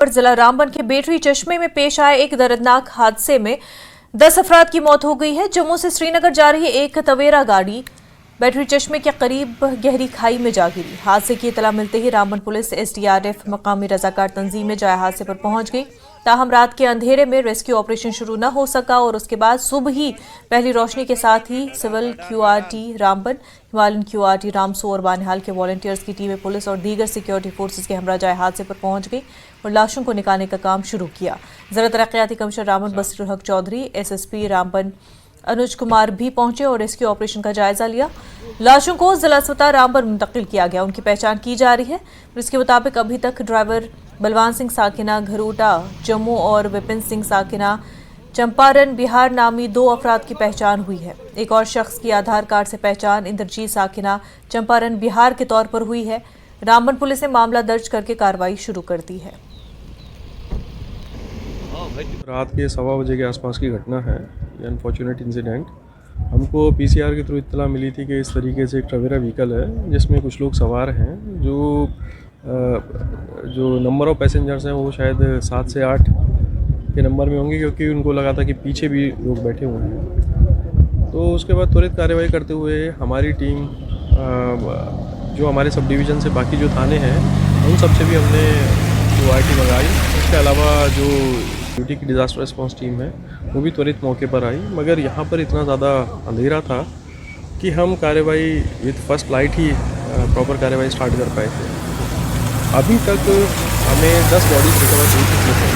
पर जिला रामबन के बेटरी चश्मे में पेश आए एक दर्दनाक हादसे में 10 अफराद की मौत हो गई है। जम्मू से श्रीनगर जा रही एक तवेरा गाड़ी बैटरी चश्मे के करीब गहरी खाई में जा गिरी। हादसे की इतला मिलते ही रामबन पुलिस, एसडीआरएफ, मकामी रजाकार तंजीमें जाए हादसे पर पहुंच गई। ताहम रात के अंधेरे में रेस्क्यू ऑपरेशन शुरू न हो सका और उसके बाद सुबह ही पहली रोशनी के साथ ही civil QRT Ramban, Himalayan QRT Ramsu और बानिहाल के वॉलंटियर्स की टीमें पुलिस और दीगर सिक्योरिटी फोर्सेज के हमरा जाए हादसे पर पहुंच गई और लाशों को निकालने का काम शुरू किया। जिला तरक्याती कमिश्नर रामबन बसीरुल हक चौधरी, एसएसपी रामबन अनुज कुमार भी पहुंचे और रेस्क्यू ऑपरेशन का जायजा लिया। लाशों को जिला अस्पताल रामबन मुंतकिल किया गया। उनकी पहचान की जा रही है। पुलिस के मुताबिक अभी तक ड्राइवर बलवान सिंह साकिना घरूटा जम्मू और विपिन सिंह साकिना चंपारण बिहार नामी 2 अफराद की पहचान हुई है। एक और शख्स की आधार कार्ड से पहचान इंद्रजीत साकिना चंपारण बिहार के तौर पर हुई है। रामबन पुलिस ने मामला दर्ज करके कार्रवाई शुरू कर दी है। रात के 1:15 बजे के आसपास की घटना है। ये अनफॉर्चुनेट इंसिडेंट हमको पीसीआर के थ्रू इत्तला मिली थी कि इस तरीके से एक ट्रवेरा व्हीकल है जिसमें कुछ लोग सवार हैं। जो नंबर ऑफ पैसेंजर्स हैं वो शायद 7 से 8 के नंबर में होंगे, क्योंकि उनको लगा था कि पीछे भी लोग बैठे हुए हैं। तो उसके बाद त्वरित कार्रवाई करते हुए हमारी टीम जो हमारे सब डिवीज़न से बाकी जो थाने हैं उन सब से भी हमने क्यूआरटी मंगाई। इसके अलावा जो ड्यूटी की डिज़ास्टर रिस्पॉन्स टीम है वो भी त्वरित मौके पर आई, मगर यहाँ पर इतना ज़्यादा अंधेरा था कि हम कार्रवाई with first light he proper कार्रवाई स्टार्ट कर पाए थे। अभी तक हमें 10 बॉडीज रिकवर हो चुकी हैं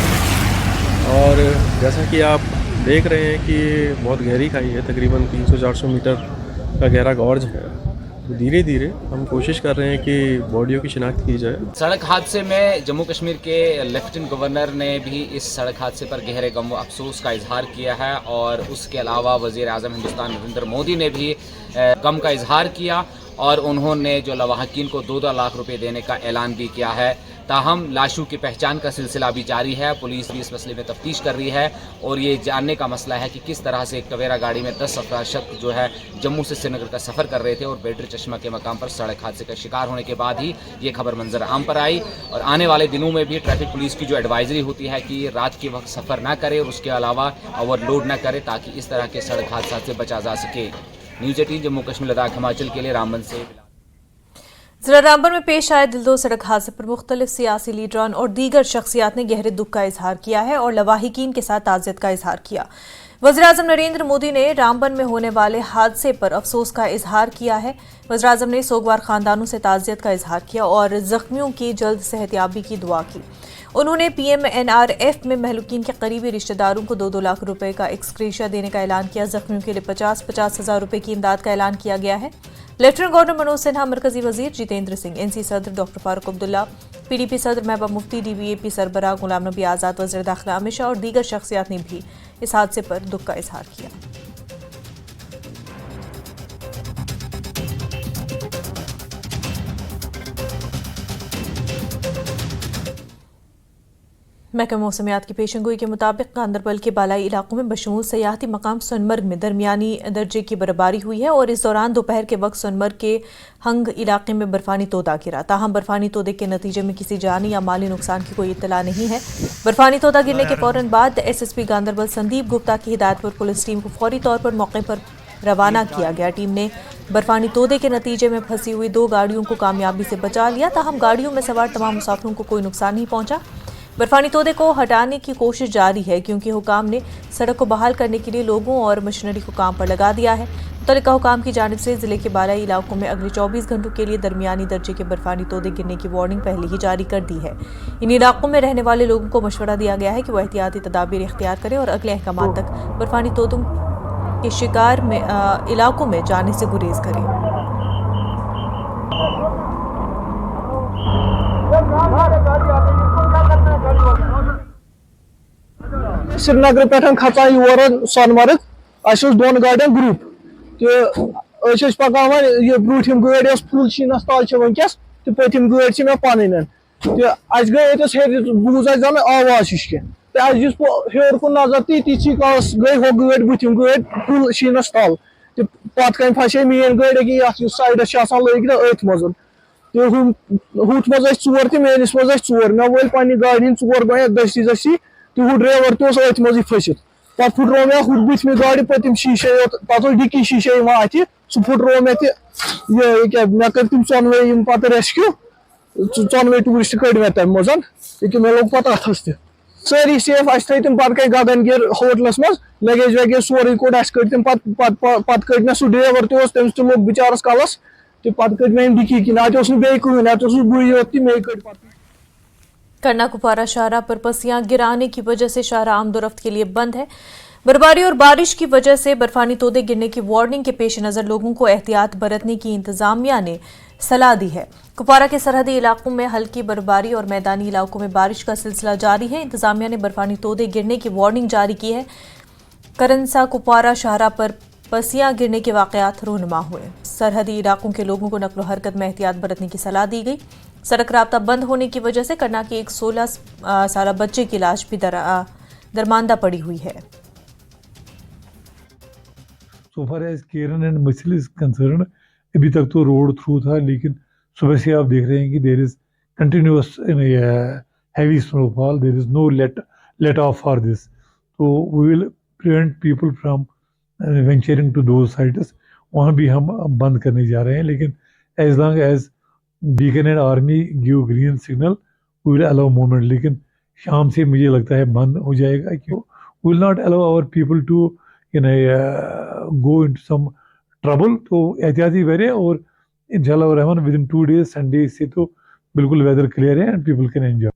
और जैसा कि आप देख रहे हैं कि बहुत गहरी खाई है, तकरीबन 300-400 मीटर का गहरा गॉर्ज है। तो धीरे धीरे हम कोशिश कर रहे हैं कि बॉडियों की शिनाख्त की जाए। सड़क हादसे में जम्मू कश्मीर के लेफ्टिनेंट गवर्नर ने भी इस सड़क हादसे पर गहरे गम व अफसोस का इजहार किया है और उसके अलावा वज़ीर आज़म हिंदुस्तान नरेंद्र मोदी ने भी गम का इजहार किया और उन्होंने जो लवाहकीन को 2-2 लाख रुपए देने का ऐलान भी किया है। ताहम लाशों की पहचान का सिलसिला भी जारी है। पुलिस भी इस मसले में तफ्तीश कर रही है और ये जानने का मसला है कि किस तरह से एक तवेरा गाड़ी में 10 अफराद शख्स जो है जम्मू से श्रीनगर का सफ़र कर रहे थे और बैटरी चश्मा के मकाम पर सड़क हादसे का शिकार होने के बाद ही ये खबर मंजर आम पर आई। और आने वाले दिनों में भी ट्रैफिक पुलिस की जो एडवाइजरी होती है कि रात के वक्त सफ़र ना करे और उसके अलावा ओवरलोड ना करे ताकि इस तरह के सड़क हादसा से बचा जा सके। न्यूज़ 18 जम्मू कश्मीर लद्दाख हिमाचल के लिए रामबन से। जिला रामबन में पेश आए दिल-दो सड़क हादसे पर मुख्तलिफ सियासी लीडरान और दीगर शख्सियात ने गहरे दुख का इजहार किया है और लवाहिकीन के साथ ताज़ियत का इजहार किया। वज़ीर आज़म नरेंद्र मोदी ने रामबन में होने वाले हादसे पर अफसोस का इजहार किया है। वज़ीर आज़म ने सोगवार खानदानों से ताज़ियत का इजहार किया और जख्मियों की जल्द सेहतयाबी की दुआ की। उन्होंने पीएमएनआरएफ में महलूकीन के करीबी रिश्तेदारों को 2-2 लाख रुपए का एक्सक्रेशिया देने का ऐलान किया। जख्मियों के लिए 50-50 हज़ार रुपए की इमदाद का ऐलान किया गया है। लेफ्टिनेंट गवर्नर मनोज सिन्हा, मरकजी वजीर जितेंद्र सिंह, एनसी सदर डॉक्टर फारूक अब्दुल्ला, पीडीपी सदर महबूबा मुफ्ती, डीवीएपी सरबराह गुलाम नबी आज़ाद, वज़ीर दाखिला अमित शाह और दीगर शख्सियात ने भी इस हादसे पर दुख का इजहार किया। महकमा मौसमियात की पेशनगोई के मुताबिक गांदरबल के बालाई इलाकों में बशमूल सयाहती मकाम सोनमर्ग में दरमियानी दर्जे की बर्फबारी हुई है और इस दौरान दोपहर के वक्त सोनमर्ग के हंग इलाके में बर्फानी तोदा गिरा। ताहम बर्फानी तोदे के नतीजे में किसी जानी या माली नुकसान की कोई इत्तला नहीं है। बर्फानी तोदा गिरने के फौरन बाद एसएसपी गांदरबल संदीप गुप्ता की हिदायत पर पुलिस टीम को फौरी तौर पर मौके पर रवाना किया गया। टीम ने बर्फानी तोदे के नतीजे में फंसी हुई 2 गाड़ियों को कामयाबी से बचा लिया। ताहम गाड़ियों में सवार तमाम मुसाफिरों को कोई नुकसान नहीं पहुंचा। बर्फानी तोदे को हटाने की कोशिश जारी है क्योंकि हुकाम ने सड़क को बहाल करने के लिए लोगों और मशीनरी को काम पर लगा दिया है। मुतल्लिका हुकाम की जानिब से जिले के बालाई इलाकों में अगले 24 घंटों के लिए दरमियानी दर्जे के बर्फानी तोदे गिरने की वार्निंग पहले ही जारी कर दी है। इन इलाकों में रहने वाले लोगों को मशवरा दिया गया है कि वो एहतियाती तदाबीर इख्तियार करें और अगले अहकाम तक बर्फानी तोदों के शिकार में इलाकों में जाने से गुरेज करें। श्रीनगर पे खचान योर सोनमर्ग 2 गाड़ियों ग्रुप तो पकान यह ब्रूठिम गाड़ी फुल शीनस तल वनकस तो पतिम गाड़ी मे पन तो गई बूज जन आवाज हिश तो हेर कुन नजर ती गई हो गाड़ी बुथिम गाड़ी फुल शीनस तल तो पत कन फसे मेन गाड़ी कि साइडस लगित अथ मज तो हुथ मज 4 तो मेनिस मज 4 मे वोल पन्ने गाड़ी 4 बाइक दस्ती दस्ती तो हु ड्राइवर तो अथ मज फसित पे फुटरो मे हुथ बुथ मे गाड़ी पतिम शीशे पे डिक्की शीशे अथ सह फुटरो मे क्या मे कर तम चोनवे पे रेस्क्यू चोनवे टूरिस्ट कड़ मे तम मज ये मे लोग पे अथस त सारी सेफ अस थ तम पे गगनगिर होटलस मज लगेज वगेज सोरे कोड अस कड़ तम पे कड़ मे सह ड्राइवर तम लोग बिचारस कलस तो पे कड़ मे डिक्की किन अत बे कहन अत बुई योत मे कड़ पे करना कुपवारा शाहराह पर पसियां गिराने की वजह से शाहराह आमदोरफ्त के लिए बंद है। बर्फबारी और बारिश की वजह से बर्फानी तोदे गिरने की वार्निंग के पेश नजर लोगों को एहतियात बरतने की इंतजामिया ने सलाह दी है। कुपवारा के सरहदी इलाकों में हल्की बर्फबारी और मैदानी इलाकों में बारिश का सिलसिला जारी है। इंतजामिया ने बर्फानी तोदे गिरने की वार्निंग जारी की है। करनसा कुपवारा शाहराह पर पसियां गिरने के वाकयात रूनुमा हुए। सरहदी इलाकों के लोगों को नकलो हरकत में एहतियात बरतने की सलाह दी गई। सड़क राब्ता बंद होने की वजह से करना की एक 16 साल बच्चे की लाश भी दरमांदा पड़ी हुई है। So far as Keran and Machil is concern अभी तक तो रोड थ्रू था, लेकिन सुबह से आप देख रहे हैं कि there is continuous heavy snowfall, there is no let off for this, तो we will prevent people from venturing to those sites. वहाँ भी हम बंद करने जा रहे हैं, लेकिन as long as Beacon and army give green signal we will allow movement. लेकिन शाम से मुझे लगता है बंद हो जाएगा, क्यों we will not allow our people to go into some trouble. तो एहतियाती बने और इंशाल्लाह रहमान विद इन 2 days संडे से तो बिल्कुल वेदर क्लियर है and people can enjoy.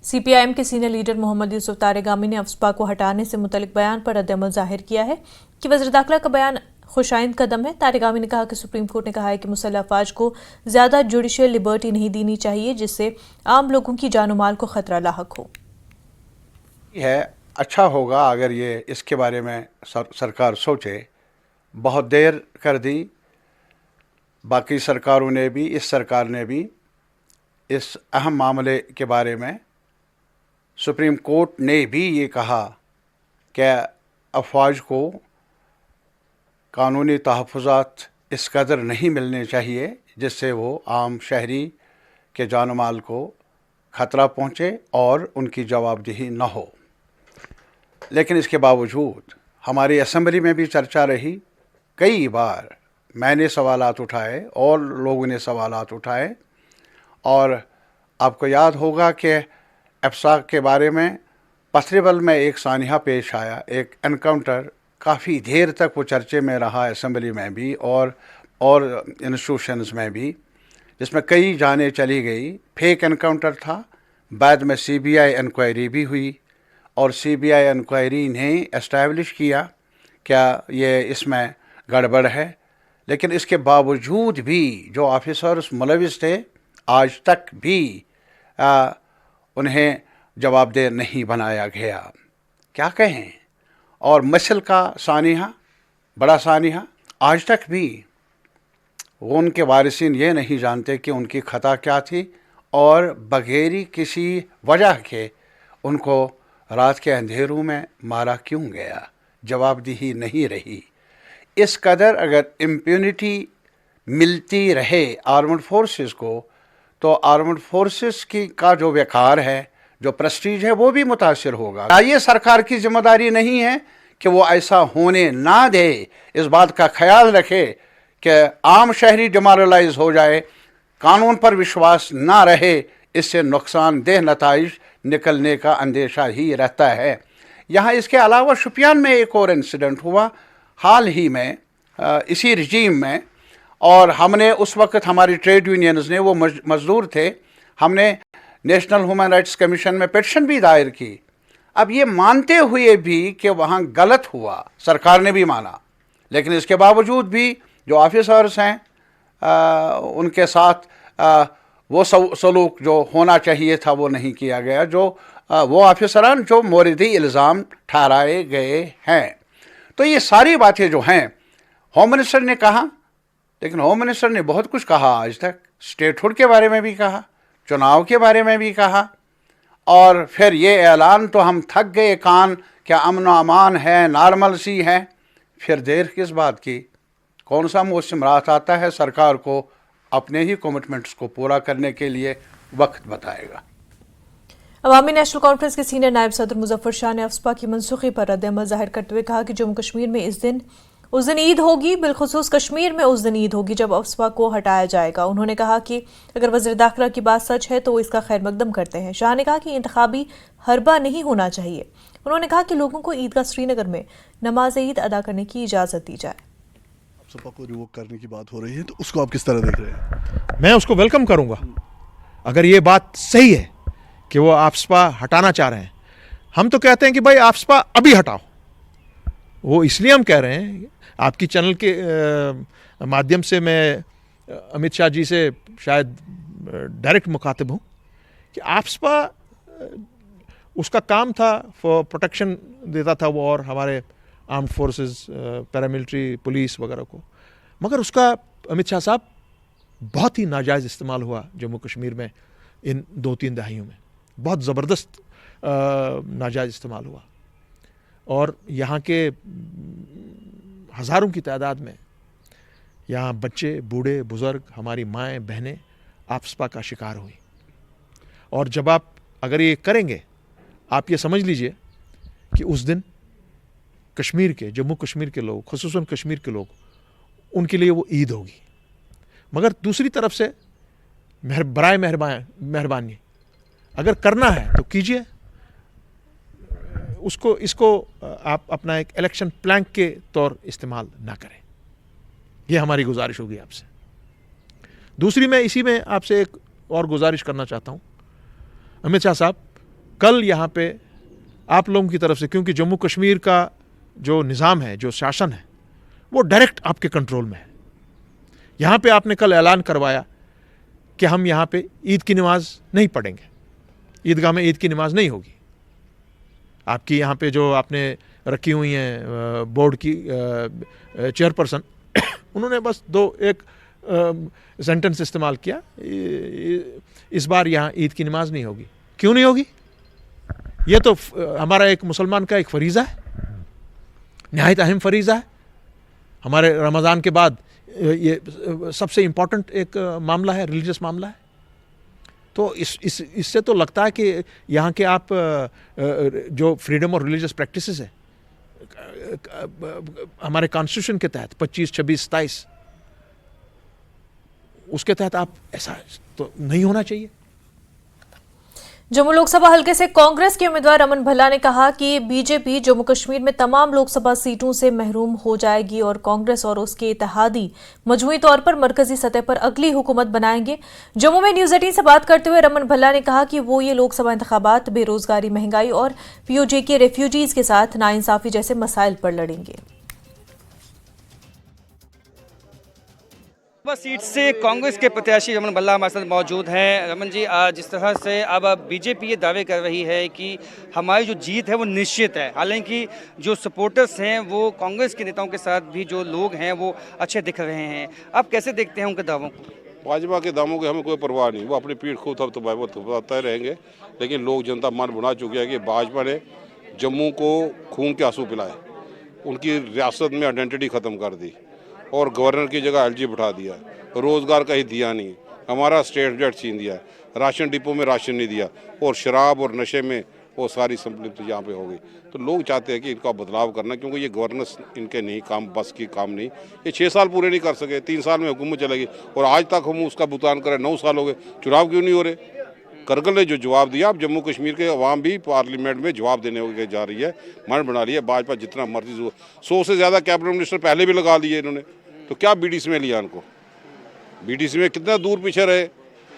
CPIM के सीनियर लीडर मोहम्मद यूसुफ तारेगामी ने अफस्पा को हटाने से मुतल्लिक बयान पर रद्द-ए-अमल जाहिर किया है कि वज़ीर दाखिला का बयान खुशाइंद कदम है। तारेगामी ने कहा कि सुप्रीम कोर्ट ने कहा है कि मुसल्लह अफवाज को ज्यादा जुडिशियल लिबर्टी नहीं देनी चाहिए जिससे आम लोगों की जानो माल को खतरा लाहक हो। अच्छा होगा अगर ये इसके बारे में सरकार सोचे। बहुत देर कर दी, बाकी सरकारों ने भी, इस सरकार ने भी इस अहम मामले के बारे में, सुप्रीम कोर्ट ने भी ये कहा कि अफवाज को कानूनी तहफ़्फ़ुज़ात इस कदर नहीं मिलने चाहिए जिससे वो आम शहरी के जान माल को ख़तरा पहुँचे और उनकी जवाबदेही न हो। लेकिन इसके बावजूद हमारी असेंबली में भी चर्चा रही, कई बार मैंने सवालात उठाए और लोगों ने सवालात उठाए, और आपको याद होगा कि अफसा के बारे में पथरीबल में एक सानिया पेश आया, एक एनकाउंटर, काफ़ी देर तक वो चर्चे में रहा असेंबली में भी और इंस्टीट्यूशंस में भी, जिसमें कई जानें चली गई। फेक एनकाउंटर था, बाद में सीबीआई इंक्वायरी भी हुई और सीबीआई इंक्वायरी ने एस्टैब्लिश किया क्या ये इसमें गड़बड़ है। लेकिन इसके बावजूद भी जो ऑफिसर्स मुलविस थे आज तक भी उन्हें जवाबदेह नहीं बनाया गया। क्या कहें। और मसल का सानिया, बड़ा सानिया, आज तक भी वो उनके वारिसिन ये नहीं जानते कि उनकी खता क्या थी और बगैर किसी वजह के उनको रात के अंधेरों में मारा क्यों गया, जवाबदेही नहीं रही। इस कदर अगर इम्प्यूनिटी मिलती रहे आर्मड फोर्सेस को, तो आर्मड फोर्सेस की का जो वक़ार है, जो प्रेस्टीज है, वो भी मुतासिर होगा। ये सरकार की जिम्मेदारी नहीं है कि वो ऐसा होने ना दे, इस बात का ख्याल रखे कि आम शहरी डिमोरलाइज हो जाए, कानून पर विश्वास ना रहे, इससे नुकसानदेह नताइज निकलने का अंदेशा ही रहता है। यहाँ इसके अलावा शुपियान में एक और इंसिडेंट हुआ हाल ही में इसी रजीम में, और हमने उस वक्त, हमारी ट्रेड यूनियंस ने, वो मजदूर थे, हमने नेशनल ह्यूमन राइट्स कमीशन में पिटीशन भी दायर की। अब ये मानते हुए भी कि वहाँ गलत हुआ, सरकार ने भी माना, लेकिन इसके बावजूद भी जो ऑफिसर्स हैं उनके साथ वो सलूक जो होना चाहिए था वो नहीं किया गया, जो वो ऑफिसरान जो मोरदी इल्ज़ाम ठहराए गए हैं। तो ये सारी बातें जो हैं होम मिनिस्टर ने कहा, लेकिन होम मिनिस्टर ने बहुत कुछ कहा आज तक, स्टेटहुड के बारे में भी कहा, चुनाव के बारे में भी कहा, और फिर ये ऐलान तो हम थक गए कान, क्या अमन अमान है, नॉर्मल सी है। फिर देर किस बात की, कौन सा मौसम रात आता है सरकार को अपने ही कमिटमेंट्स को पूरा करने के लिए वक्त बताएगा। अवामी नेशनल कॉन्फ्रेंस के सीनियर नायब सदर मुजफ्फर शाह ने अफ्सपा की मनसूखी पर रद्द-ए-अमल जाहिर करते हुए कहा कि जम्मू कश्मीर में उस दिन ईद होगी, बिलखुसूस कश्मीर में उस दिन ईद होगी जब अफ्सपा को हटाया जाएगा। उन्होंने कहा कि अगर वज़ीर दाखिला की बात सच है तो वो इसका खैर मकदम करते हैं। शाह ने कहा कि इंतखाबी हरबा नहीं होना चाहिए। उन्होंने कहा कि लोगों को ईदगाह श्रीनगर में नमाज ईद अदा करने की इजाज़त दी जाए। अफ्सपा को रिवोक करने की बात हो रही है तो उसको आप किस तरह देख रहे हैं? मैं उसको वेलकम करूंगा अगर ये बात सही है कि वो अफ्सपा हटाना चाह रहे हैं। हम तो कहते हैं कि भाई अफ्सपा अभी हटाओ। वो इसलिए हम कह रहे हैं, आपकी चैनल के माध्यम से मैं अमित शाह जी से शायद डायरेक्ट मुखातिब हूँ कि अफ्सपा उसका काम था फॉर प्रोटेक्शन देता था वो और हमारे आर्म्ड फोर्सेस, पैरामिलिट्री, पुलिस वगैरह को, मगर उसका अमित शाह साहब बहुत ही नाजायज़ इस्तेमाल हुआ जम्मू कश्मीर में इन 2-3 दहाइयों में। बहुत ज़बरदस्त नाजायज़ इस्तेमाल हुआ और यहाँ के हज़ारों की तादाद में यहाँ बच्चे, बूढ़े, बुज़ुर्ग, हमारी माएँ, बहनें अफ्सपा का शिकार हुई। और जब आप अगर ये करेंगे, आप ये समझ लीजिए कि उस दिन कश्मीर के, जम्मू कश्मीर के लोग, खुसूसन कश्मीर के लोग, उनके लिए वो ईद होगी। मगर दूसरी तरफ से बराए मेहरबानी अगर करना है तो कीजिए इसको आप अपना एक इलेक्शन प्लैंक के तौर इस्तेमाल ना करें। ये हमारी गुजारिश होगी आपसे। दूसरी, मैं इसी में आपसे एक और गुजारिश करना चाहता हूँ। अमित शाह साहब, कल यहाँ पे आप लोगों की तरफ से, क्योंकि जम्मू कश्मीर का जो निज़ाम है, जो शासन है, वो डायरेक्ट आपके कंट्रोल में है। यहाँ पे आपने कल ऐलान करवाया कि हम यहाँ पे ईद की नमाज नहीं पढ़ेंगे, ईदगाह में ईद की नमाज नहीं होगी। आपकी यहाँ पे जो आपने रखी हुई हैं बोर्ड की चेयरपर्सन, उन्होंने बस एक सेंटेंस इस्तेमाल किया, इस बार यहाँ ईद की नमाज नहीं होगी। क्यों नहीं होगी? ये तो हमारा एक मुसलमान का एक फरीज़ा है, निहायत अहम फरीज़ा है। हमारे रमज़ान के बाद ये सबसे इम्पॉर्टेंट एक मामला है, रिलीजियस मामला है। तो इससे तो लगता है कि यहाँ के आप जो फ्रीडम और रिलीजियस प्रैक्टिसेस है हमारे कॉन्स्टिट्यूशन के तहत 25, 26, 27, उसके तहत आप ऐसा तो नहीं होना चाहिए। जम्मू लोकसभा हलके से कांग्रेस के उम्मीदवार रमन भल्ला ने कहा कि बीजेपी जम्मू कश्मीर में तमाम लोकसभा सीटों से महरूम हो जाएगी और कांग्रेस और उसके इत्तेहादी मजमूई तौर पर मरकजी सतह पर अगली हुकूमत बनाएंगे। जम्मू में न्यूज़ 18 से बात करते हुए रमन भल्ला ने कहा कि वो ये लोकसभा इंतखाबात बेरोजगारी, महंगाई और पीओजे के रेफ्यूजीज के साथ नाइंसाफी जैसे मसाइल पर लड़ेंगे। सीट से कांग्रेस के प्रत्याशी रमन भल्ला हमारे साथ मौजूद हैं। रमन जी, जिस तरह से अब बीजेपी ये दावे कर रही है कि हमारी जो जीत है वो निश्चित है, हालांकि जो सपोर्टर्स हैं वो कांग्रेस के नेताओं के साथ भी जो लोग हैं वो अच्छे दिख रहे हैं, आप कैसे देखते हैं उनके दावों को? भाजपा के दामों की हमें कोई परवाह नहीं, वो अपनी पीठ खुद अब तो बताते रहेंगे, लेकिन लोग जनता मन बना चुकी है कि भाजपा ने जम्मू को खून के आंसू पिलाए, उनकी रियासत में आइडेंटिटी ख़त्म कर दी और गवर्नर की जगह एलजी बिठा दिया, रोज़गार कहीं दिया नहीं, हमारा स्टेट बजट छीन दिया, राशन डिपो में राशन नहीं दिया और शराब और नशे में वो सारी संपत्ति यहाँ पे हो गई। तो लोग चाहते हैं कि इनका बदलाव करना, क्योंकि ये गवर्नेंस इनके नहीं काम, बस की काम नहीं। ये 6 साल पूरे नहीं कर सके, 3 साल में हुकूमत चलेगी और आज तक हम उसका भुगतान करें, 9 साल हो गए, चुनाव क्यों नहीं हो रहे? करगिल ने जो जवाब दिया, अब जम्मू कश्मीर के अवाम भी पार्लियामेंट में जवाब देने जा रही है, मन बना लिया। भाजपा जितना मर्जी 100 से ज़्यादा कैबिनेट मिनिस्टर पहले भी लगा लिए इन्होंने, तो क्या बीडीसी में लिया इनको? बीडीसी में कितना दूर पीछे रहे।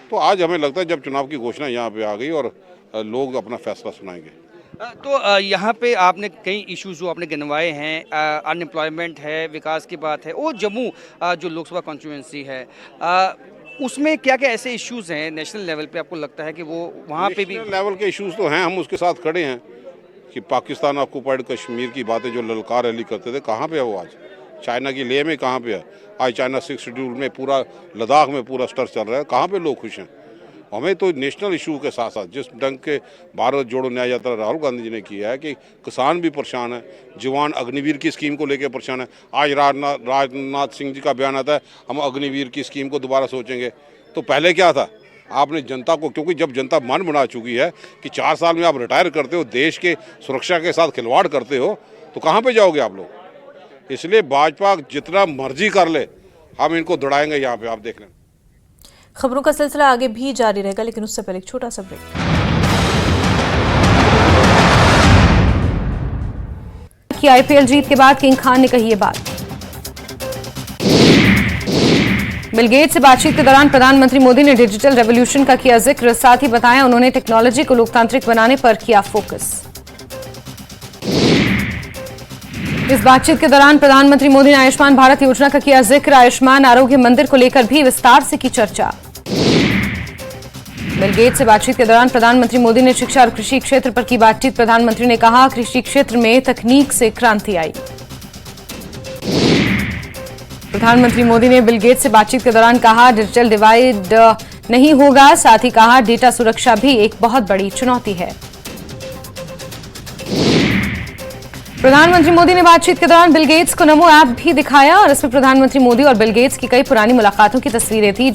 तो आज हमें लगता है जब चुनाव की घोषणा यहाँ पे आ गई और लोग अपना फैसला सुनाएंगे। तो यहाँ पे आपने कई इश्यूज जो आपने गिनवाए हैं, अनएम्प्लॉयमेंट है, विकास की बात है, और जम्मू जो लोकसभा कॉन्स्टिट्यूंसी है उसमें क्या क्या ऐसे इश्यूज हैं नेशनल लेवल पे आपको लगता है कि वो वहाँ पे भी लेवल के इश्यूज तो हैं, हम उसके साथ खड़े हैं कि पाकिस्तान ऑक्युपाइड कश्मीर की बातें जो ललकार अली करते थे, कहाँ पे है वो आज? चाइना की लेह में कहाँ पे है आज? चाइना 6 शेड्यूल में पूरा लद्दाख में पूरा स्तर चल रहा है, कहाँ पे लोग खुश हैं? हमें तो नेशनल इशू के साथ साथ जिस ढंग के भारत जोड़ो न्याय यात्रा राहुल गांधी जी ने किया है कि किसान भी परेशान है, जवान अग्निवीर की स्कीम को लेकर परेशान है। आज राजनाथ सिंह जी का बयान आता है हम अग्निवीर की स्कीम को दोबारा सोचेंगे। तो पहले क्या था, आपने जनता को, क्योंकि जब जनता मन बना चुकी है कि 4 साल में आप रिटायर करते हो, देश के सुरक्षा के साथ खिलवाड़ करते हो, तो कहाँ पे जाओगे आप लोग। इसलिए भाजपा जितना मर्जी कर ले, हम इनको दौड़ाएंगे। यहाँ पे आप देख लें। खबरों का सिलसिला आगे भी जारी रहेगा, लेकिन उससे पहले एक छोटा सा ब्रेक। की आईपीएल जीत के बाद किंग खान ने कही ये बात। बिल गेट्स से बातचीत के दौरान प्रधानमंत्री मोदी ने डिजिटल रेवोल्यूशन का किया जिक्र, साथ ही बताया उन्होंने टेक्नोलॉजी को लोकतांत्रिक बनाने पर किया फोकस। इस बातचीत के दौरान प्रधानमंत्री मोदी ने आयुष्मान भारत योजना का किया जिक्र, आयुष्मान आरोग्य मंदिर को लेकर भी विस्तार से की चर्चा। बिल गेट्स से बातचीत के दौरान प्रधानमंत्री मोदी ने शिक्षा और कृषि क्षेत्र पर की बातचीत, प्रधानमंत्री ने कहा कृषि क्षेत्र में तकनीक से क्रांति आई। प्रधानमंत्री मोदी ने बिल गेट्स से बातचीत के दौरान कहा डिजिटल डिवाइड नहीं होगा, साथ ही कहा डेटा सुरक्षा भी एक बहुत बड़ी चुनौती है। प्रधानमंत्री मोदी ने बातचीत के दौरान बिल गेट्स को नमो ऐप भी दिखाया और इसमें प्रधानमंत्री मोदी और बिल गेट्स की कई पुरानी मुलाकातों की तस्वीरें थी।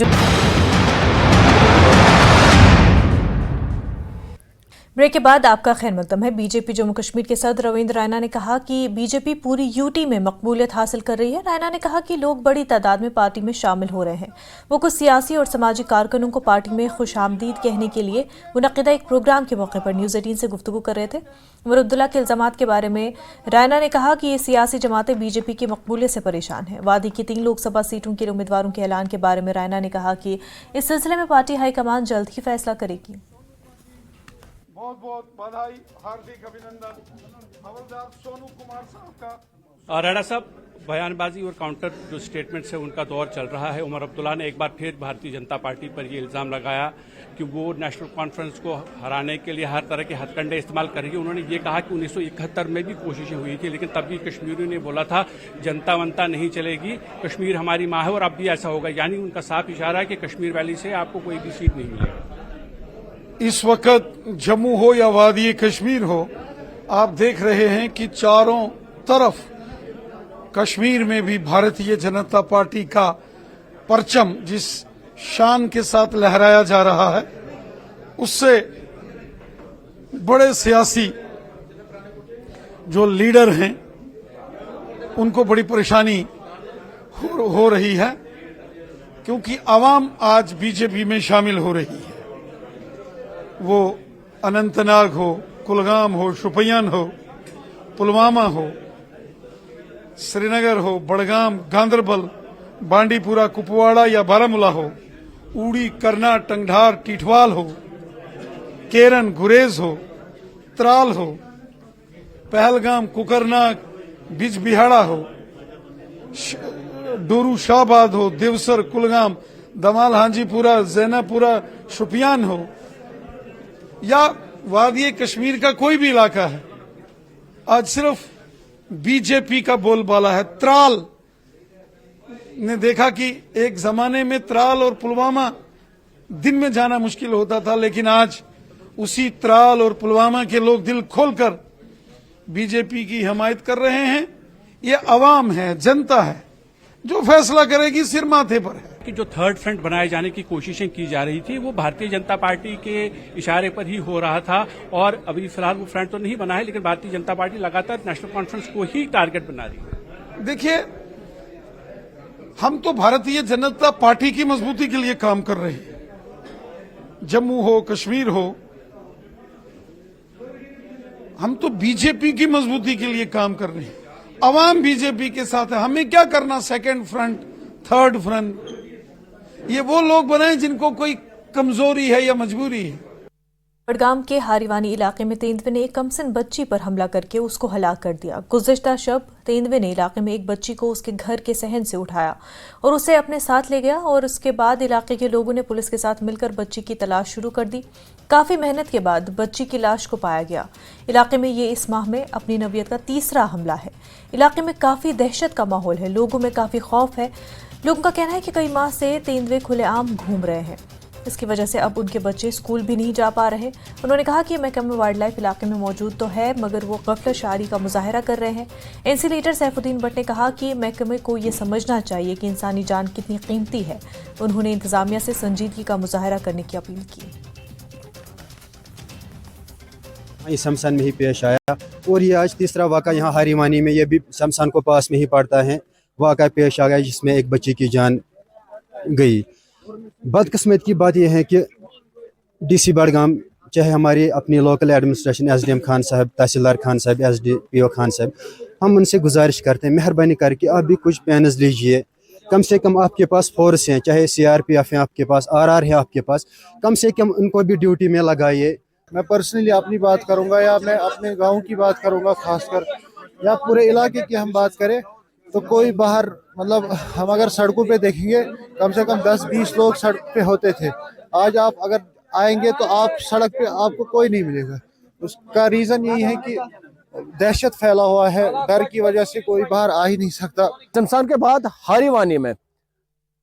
ब्रेक के बाद आपका खैर मकदम है। बीजेपी जम्मू कश्मीर के सदर रविंद्र रैना ने कहा कि बीजेपी पूरी यूटी में मकबूलियत हासिल कर रही है। रैना ने कहा कि लोग बड़ी तादाद में पार्टी में शामिल हो रहे हैं। वो कुछ सियासी और सामाजिक कारकुनों को पार्टी में खुशामदीद कहने के लिए मुनक्किदा एक प्रोग्राम के मौके पर न्यूज़ 18 से गुफ्तगू कर रहे थे। मरुद्दुल्ला के इल्जामात के बारे में रैना ने कहा कि ये सियासी जमातें बीजेपी की मकबूलियत से परेशान हैं। वादी की 3 लोकसभा सीटों के उम्मीदवारों के ऐलान के बारे में रैना ने कहा कि इस सिलसिले में पार्टी हाईकमान जल्द ही फैसला करेगी। बहुत बहुत बधाई, हार्दिक अभिनंदन हवलदार सोनू कुमार साहब का। राणा साहब, बयानबाजी और काउंटर जो स्टेटमेंट्स है उनका दौर चल रहा है। उमर अब्दुल्ला ने एक बार फिर भारतीय जनता पार्टी पर ये इल्जाम लगाया कि वो नेशनल कॉन्फ्रेंस को हराने के लिए हर तरह के हथकंडे इस्तेमाल करेगी। उन्होंने ये कहा कि 1971 में भी कोशिशें हुई थी, लेकिन तब भी कश्मीरियों ने बोला था जनता वंता नहीं चलेगी, कश्मीर हमारी माँ है और अब भी ऐसा होगा। यानी उनका साफ इशारा है कि कश्मीर वैली से आपको कोई भी सीट नहीं मिलेगी। इस वक्त जम्मू हो या वादी कश्मीर हो, आप देख रहे हैं कि चारों तरफ कश्मीर में भी भारतीय जनता पार्टी का परचम जिस शान के साथ लहराया जा रहा है, उससे बड़े सियासी जो लीडर हैं उनको बड़ी परेशानी हो रही है, क्योंकि आवाम आज बीजेपी में शामिल हो रही है। वो अनंतनाग हो, कुलगाम हो, शोपियान हो, पुलवामा हो, श्रीनगर हो, बड़गाम, गांदरबल, बांडीपुरा, कुपवाड़ा या बारामूला हो, उड़ी, करना, टंगढार, टिठवाल हो, केरन, गुरेज हो, त्राल हो, पहलगाम, कुकरनाग, बिजबिहाड़ा हो, डोरू शाहबाद हो, देवसर, कुलगाम, दमाल, हांजीपुरा, जैनापुरा, शोपियान हो या वादी कश्मीर का कोई भी इलाका है, आज सिर्फ बीजेपी का बोलबाला है। त्राल ने देखा कि एक जमाने में त्राल और पुलवामा दिन में जाना मुश्किल होता था, लेकिन आज उसी त्राल और पुलवामा के लोग दिल खोलकर बीजेपी की हिमायत कर रहे हैं। ये अवाम है, जनता है, जो फैसला करेगी सिर माथे पर है। कि जो थर्ड फ्रंट बनाए जाने की कोशिशें की जा रही थी वो भारतीय जनता पार्टी के इशारे पर ही हो रहा था, और अभी फिलहाल वो फ्रंट तो नहीं बना है, लेकिन भारतीय जनता पार्टी लगातार नेशनल कॉन्फ्रेंस को ही टारगेट बना रही है। देखिए, हम तो भारतीय जनता पार्टी की मजबूती के लिए काम कर रहे हैं। जम्मू हो, कश्मीर हो, हम तो बीजेपी की मजबूती के लिए काम कर रहे हैं। अवाम बीजेपी के साथ है। हमें क्या करना सेकंड फ्रंट, थर्ड फ्रंट, ये वो लोग बनाए जिनको कोई कमजोरी है या मजबूरी है। बड़गाम के हारीवानी इलाके में तेंदुए ने एक कमसिन बच्ची पर हमला करके उसको हलाक कर दिया। गुज़िश्ता शब तेंदुए ने इलाके में एक बच्ची को उसके घर के सहन से उठाया और उसे अपने साथ ले गया, और उसके बाद इलाके के लोगों ने पुलिस के साथ मिलकर बच्ची की तलाश शुरू कर दी। काफी मेहनत के बाद बच्ची की लाश को पाया गया। इलाके में ये इस माह में अपनी नौयत का तीसरा हमला है। इलाके में काफी दहशत का माहौल है, लोगों में काफी खौफ है। लोगों का कहना है कि कई माह से तेंदुए खुलेआम घूम रहे हैं। इसकी वजह से अब उनके बच्चे स्कूल भी नहीं जा पा रहे। उन्होंने कहा कि महकमा वाइल्ड लाइफ इलाके में मौजूद तो है, मगर वो गफलत शारी का मुजाहरा कर रहे हैं। एनसी लीडर सैफुद्दीन भट्ट ने कहा कि महकमे को ये समझना चाहिए कि इंसानी जान कितनी कीमती है। उन्होंने इंतजामिया से संजीदगी का मुजाहरा करने की अपील की। इस शमशान में ही पेश आया और ये आज तीसरा वाक़ा यहाँ हारीवानी में, ये भी शमशान को पास में ही पड़ता है, वाक़ा पेश आ गया जिसमें एक बच्चे की जान गई। बदकिस्मत की बात यह है कि डीसी बडगाम, चाहे हमारी अपनी लोकल एडमिनिस्ट्रेशन एसडीएम खान साहब, तहसीलदार खान साहब, एसडीपीओ खान साहब, हम उनसे गुजारिश करते हैं मेहरबानी करके आप भी कुछ प्लान्स लीजिए। कम से कम आपके पास फोर्स हैं, चाहे सीआरपीएफ है आपके पास, आरआर है आपके पास, कम से कम उनको भी ड्यूटी में लगाइए। मैं पर्सनली अपनी बात करूंगा या मैं अपने गांव की बात करूंगा, खासकर या पूरे इलाके की हम बात करें तो कोई बाहर, मतलब हम अगर सड़कों पे देखेंगे कम से कम 10-20 लोग सड़क पे होते थे। आज आप अगर आएंगे तो आप सड़क पे आपको कोई नहीं मिलेगा। उसका रीज़न यही है कि दहशत फैला हुआ है, डर की वजह से कोई बाहर आ ही नहीं सकता। शमशान के बाद हारीवानी में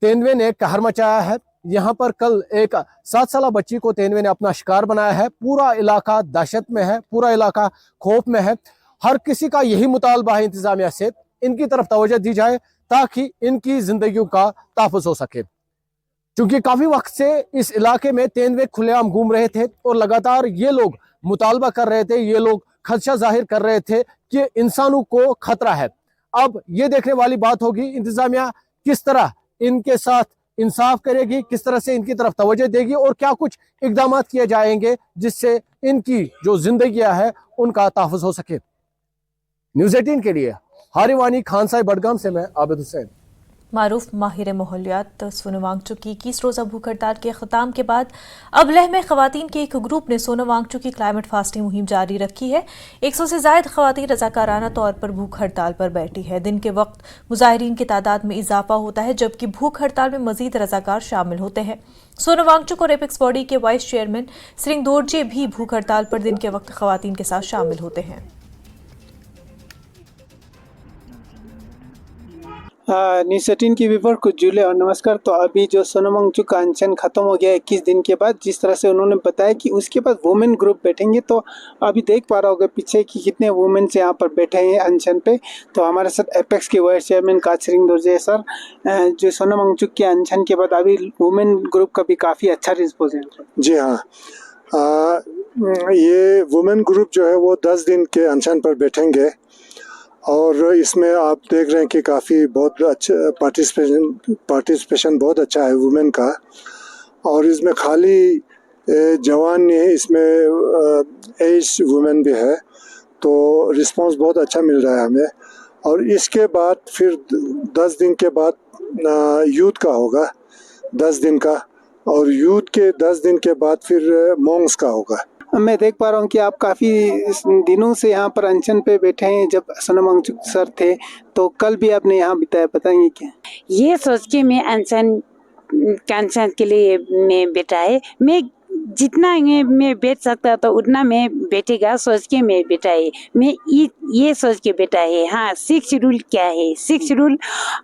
तेंदुए ने कहर मचाया है। यहाँ पर कल एक 7 साल बच्ची को तेंदुए ने अपना शिकार बनाया है। पूरा इलाका दहशत में है, पूरा इलाका खौफ में है। हर किसी का यही मुतालबा है इंतजामिया से इनकी तरफ तवज्जो दी जाए ताकि इनकी जिंदगियों का तहफ़्फ़ुज़ हो सके, क्योंकि काफी वक्त से इस इलाके में तेंदुए खुलेआम घूम रहे थे और लगातार ये लोग मुतालबा कर रहे थे, ये लोग खदशा जाहिर कर रहे थे कि इंसानों को खतरा है। अब ये देखने वाली बात होगी इंतजामिया किस तरह इनके साथ इंसाफ करेगी, किस तरह से इनकी तरफ तवज्जो देगी और क्या कुछ इकदाम किए जाएंगे जिससे इनकी जो जिंदगियां है उनका तहफ़्फ़ुज़ हो सके। न्यूज़ 18 के लिए हारीवानी खानसाई बडगाम से मैं आबिद हुसैन। मारूफ माहिर माहौलियात सोनम वांगचुक की 21 रोज़ा भूख हड़ताल के ख़त्म के बाद अब लेह में ख़वातीन के एक ग्रुप ने सोनम वांगचुक की क्लाइमेट फास्टिंग मुहिम जारी रखी है। 100 से ज़ायद ख़वातीन रज़ाकाराना तौर पर भूख हड़ताल पर बैठी है। दिन के वक्त मुजाहिरीन की तादाद में इजाफा होता है, जबकि भूख हड़ताल में मजीद रज़ाकार शामिल होते हैं। सोनम वांगचुक और एपेक्स बॉडी के वाइस चेयरमैन सिंह दोरजे भी भूख हड़ताल पर दिन के वक्त ख़वातीन के साथ शामिल होते हैं। न्यूज़ 18 की व्यूअर को जुले और नमस्कार। तो अभी जो सोनम वांगचुक का अनशन खत्म हो गया 21 दिन के बाद, जिस तरह से उन्होंने बताया कि उसके बाद वुमेन ग्रुप बैठेंगे, तो अभी देख पा रहा होगा पीछे कि कितने वुमेन्स यहाँ पर बैठे हैं अनशन पे। तो हमारे साथ एपेक्स के vice chairman Singh Dorje sir, जो सोनम वांगचुक के अनशन के बाद अभी वुमेन ग्रुप का भी काफ़ी अच्छा रिस्पॉन्स है। जी हाँ, ये वुमेन ग्रुप जो है वो 10 दिन के अनशन पर बैठेंगे और इसमें आप देख रहे हैं कि काफ़ी बहुत अच्छा पार्टिसिपेशन बहुत अच्छा है वुमेन का। और इसमें खाली जवान नहीं है, इसमें एज वुमेन भी है, तो रिस्पांस बहुत अच्छा मिल रहा है हमें। और इसके बाद फिर 10 दिन के बाद यूथ का होगा 10 दिन का, और यूथ के 10 दिन के बाद फिर मॉन्क्स का होगा। मैं देख पा रहा हूँ कि आप काफ़ी दिनों से यहाँ पर अनशन पे बैठे हैं। जब सोनम वांगचुक सर थे तो कल भी आपने यहाँ बिताया, बताएंगे क्या? ये सोच के मैं अनशन के लिए मैं बैठा है। मैं जितना मैं बैठ सकता तो उतना मैं बैठेगा सोच के मैं बैठा है। मैं ये सोच के बैठा है। हाँ, 6 शेड्यूल क्या है? 6 शेड्यूल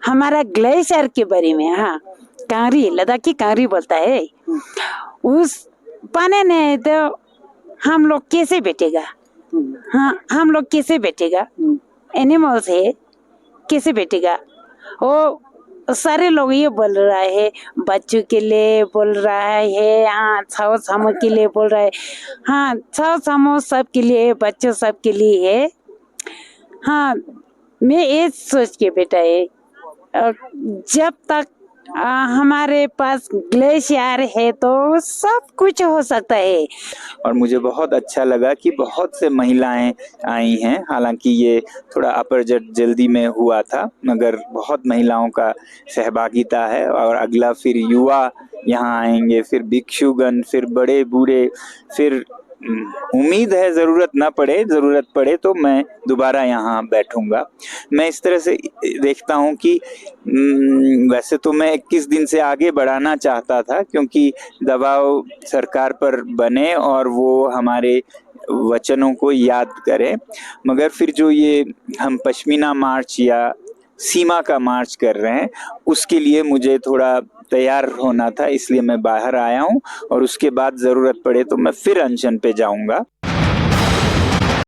हमारा ग्लेशियर के बारे में। हाँ, कांगरी, लद्दाख की कांगरी बोलता है, उस पाने ने तो हम लोग कैसे बैठेगा? हाँ, हम लोग कैसे बैठेगा? एनिमल्स है, कैसे बैठेगा? वो सारे लोग ये बोल रहा है, बच्चों के लिए बोल रहा है, हाँ छाव छामो के लिए बोल रहा है, हाँ छाव छामो सब के लिए, बच्चों सब के लिए है। हाँ, मैं ये सोच के बैठा है, जब तक हमारे पास ग्लेशियर है तो सब कुछ हो सकता है। और मुझे बहुत अच्छा लगा कि बहुत से महिलाएं आई हैं। हालांकि ये थोड़ा अपरजट जल्दी में हुआ था, मगर बहुत महिलाओं का सहभागिता है। और अगला फिर युवा यहाँ आएंगे, फिर भिक्षुगण, फिर बड़े बूढ़े, फिर उम्मीद है ज़रूरत पड़े तो मैं दोबारा यहाँ बैठूंगा। मैं इस तरह से देखता हूँ कि वैसे तो मैं 21 दिन से आगे बढ़ाना चाहता था, क्योंकि दबाव सरकार पर बने और वो हमारे वचनों को याद करें। मगर फिर जो ये हम पश्मीना मार्च या सीमा का मार्च कर रहे हैं, उसके लिए मुझे थोड़ा तैयार होना था, इसलिए मैं बाहर आया हूं और उसके बाद ज़रूरत पड़े तो मैं फिर अनशन पे जाऊंगा।